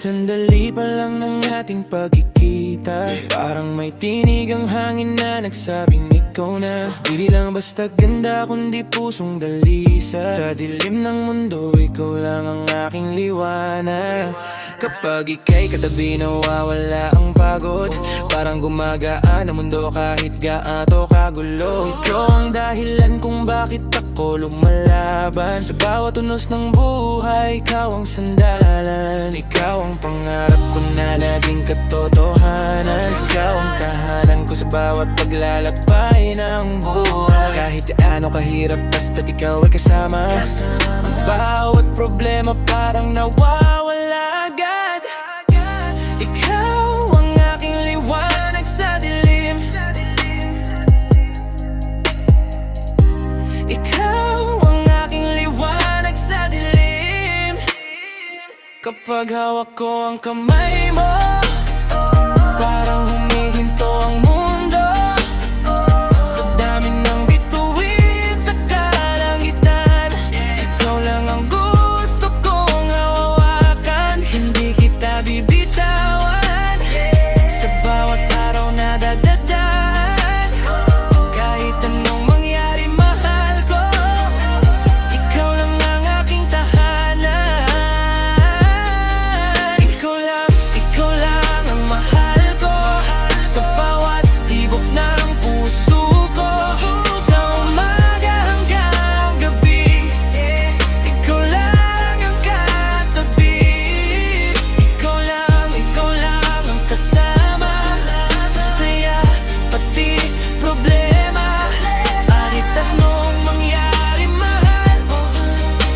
Sandali pa lang ng ating pagkikita, parang may tinig ang hangin na nagsabing ikaw na. Di lang basta ganda kundi pusong dalisa. Sa dilim ng mundo, ikaw lang ang aking liwanag. Kapag ika'y katabi, nawawala ang pagod. Parang gumagaan ang mundo kahit gaano kagulo. Ikaw ang dahilan kung bakit ako lumalaban. Sa bawat unos ng buhay, ikaw ang sandalan. Ikaw ang pangarap ko na naging katotohanan. Ikaw ang tahanan ko sa bawat paglalakbay ng buhay. Kahit ano kahirap, basta't ikaw ay kasama. Ang bawat problema parang nawawala agad. Ikaw ang aking liwanag sa dilim. Ikaw ang aking liwanag sa dilim. Kapag hawak ko ang kamay mo, parang humihinto ang mundo. Sa dami ng bituin sa kalangitan, ikaw lang ang gusto kong hawakan. Hindi kita bibitawan sa bawat araw na dadaan. Kahit anong mangyari, mahal ko, ikaw lang ang aking tahanan. Ikaw lang ang mahal ko sa bawat tibok ng puso ko. Sa umaga hanggang gabi, ikaw lang ang katabi. Ikaw lang ang kasama sa saya pati problema. Kahit anong mangyari, mahal,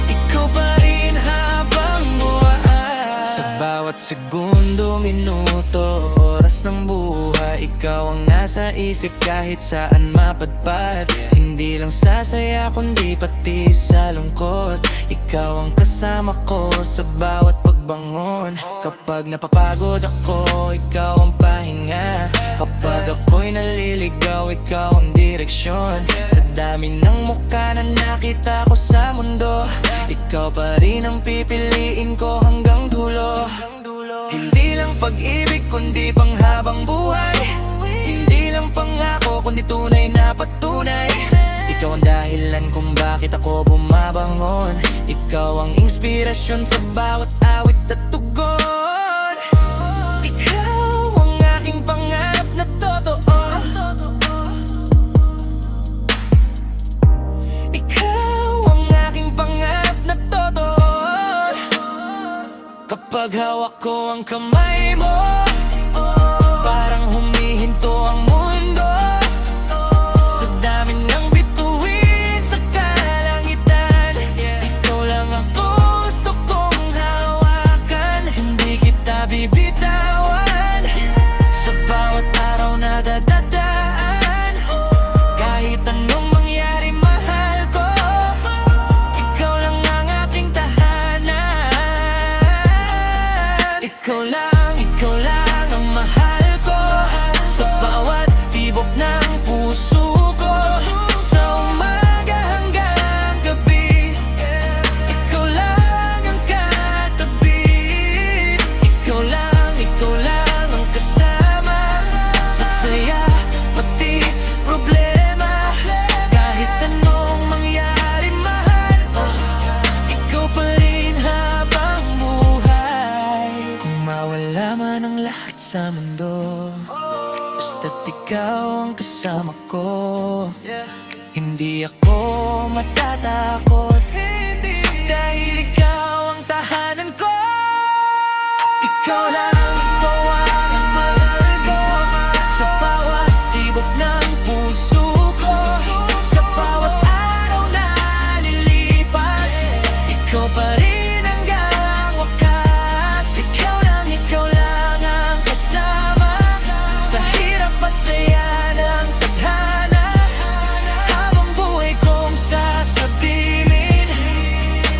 ikaw pa rin habang buhay. Sa bawat segundo, minuto, oras ng buhay, ikaw ang nasa isip kahit saan mapadpad. Hindi lang sa saya kundi pati sa lungkot, ikaw ang kasama ko sa bawat pagbangon. Kapag napapagod ako, ikaw ang pahinga. Kapag ako'y naliligaw, ikaw ang direksyon. Sa dami ng mukha na nakita ko sa mundo, ikaw pa rin ang pipiliin ko hanggang dulo. Hindi lang pag-ibig kundi panghabang buhay. Hindi lang pangako kundi tunay na patunay. Ikaw ang dahilan kung bakit ako bumabangon. Ikaw ang inspirasyon sa bawat awit at tugon. Ikaw ang aking pangarap na totoo. Ikaw ang aking pangarap na totoo. Kapag hawak ko ang kamay mo, parang humihinto ang mundo. Sa dami ng bituin sa kalangitan, ikaw lang ang gusto kong hawakan. Hindi kita bibitawan sa bawat araw na dadaan. Kahit anong mangyari, mahal ko, ikaw lang ang aking tahanan. Ikaw lang ang mahal ko sa bawat tibok ng puso ko. Sa umaga hanggang gabi, ikaw lang ang katabi. Ikaw lang ang kasama sa saya pati problema. Kahit anong mangyari, mahal, ikaw pa rin habang buhay. Kung mawala man ang lahat sa mundo, basta't ikaw ang kasama ko. Hindi ako matatakot, dahil ikaw ang tahanan ko. Ikaw ang mahal ko sa bawat tibok ng puso ko. Sa bawat araw na lilipas, ikaw pa rin hanggang wakas. Ikaw lang ang kasama sa hirap at saya ng tadhana. Habang buhay kong sasabihin,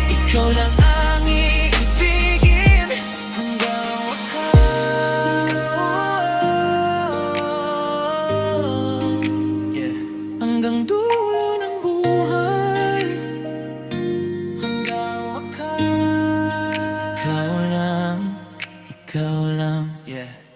ikaw lang ang iibigin hanggang wakas. ikaw lang, yeah.